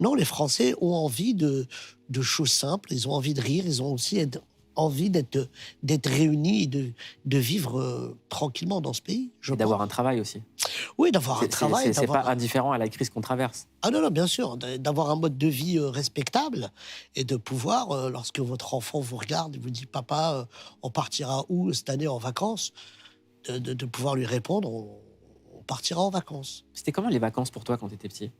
Non, les Français ont envie de choses simples, ils ont envie de rire, ils ont aussi envie d'être réunis et de vivre tranquillement dans ce pays, je Et d'avoir pense. un travail aussi. Oui, d'avoir un travail, C'est pas d'avoir... indifférent à la crise qu'on traverse. Ah non, non, bien sûr, d'avoir un mode de vie respectable et de pouvoir, lorsque votre enfant vous regarde et vous dit «Papa, on partira où cette année en vacances?» de pouvoir lui répondre on partira en vacances. C'était comment les vacances pour toi quand tu étais petit?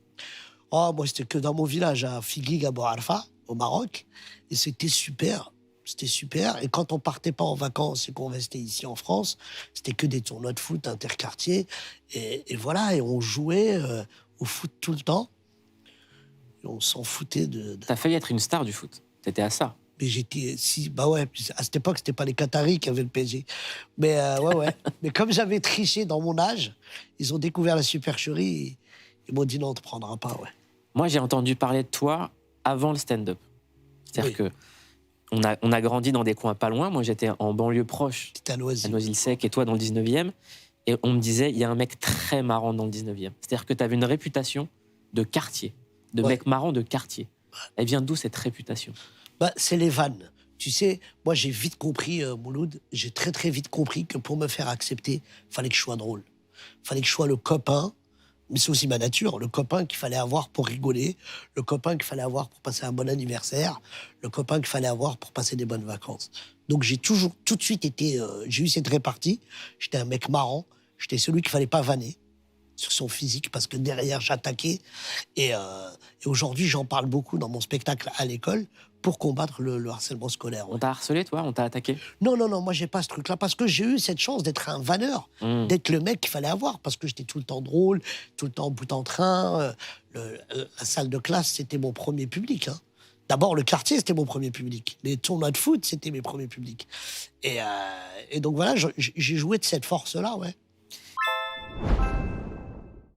Oh, moi, c'était que dans mon village, à Figuig, à Boarfa, au Maroc. Et c'était super. C'était super. Et quand on partait pas en vacances et qu'on restait ici en France, c'était que des tournois de foot interquartiers. Et voilà, et on jouait au foot tout le temps. Et on s'en foutait T'as failli être une star du foot. T'étais à ça. Mais j'étais... Si, bah ouais, à cette époque, c'était pas les Qataris qui avaient le PSG. Mais ouais, ouais. Mais comme j'avais triché dans mon âge, ils ont découvert la supercherie et ils m'ont dit non, on te prendra pas, ouais. Moi, j'ai entendu parler de toi avant le stand-up. C'est-à-dire Oui. que on a grandi dans des coins pas loin. Moi, j'étais en banlieue proche, C'était à à Noisy. Noisy-le-Sec, et toi dans le 19e. Et on me disait, il y a un mec très marrant dans le 19e. C'est-à-dire que tu avais une réputation de quartier, de Ouais. mec marrant de quartier. Elle vient d'où cette réputation? Bah, c'est les vannes. Tu sais, moi, j'ai vite compris, Mouloud, j'ai très, très vite compris que pour me faire accepter, fallait que je sois drôle. Fallait que je sois le copain, mais c'est aussi ma nature, le copain qu'il fallait avoir pour rigoler, le copain qu'il fallait avoir pour passer un bon anniversaire, le copain qu'il fallait avoir pour passer des bonnes vacances. Donc, j'ai toujours, tout de suite été... j'ai eu cette répartie. J'étais un mec marrant. J'étais celui qu'il fallait pas vanner sur son physique, parce que derrière, j'attaquais. Et aujourd'hui, j'en parle beaucoup dans mon spectacle à l'école pour combattre le harcèlement scolaire. On Ouais. t'a harcelé, toi? On t'a attaqué? Non, non, non, moi, j'ai pas ce truc-là, parce que j'ai eu cette chance d'être un vanneur, Mmh. d'être le mec qu'il fallait avoir, parce que j'étais tout le temps drôle, tout le temps bout en train. La salle de classe, c'était mon premier public. Hein. D'abord, le quartier, c'était mon premier public. Les tournois de foot, c'était mes premiers publics. Et donc, voilà, j'ai joué de cette force-là, ouais.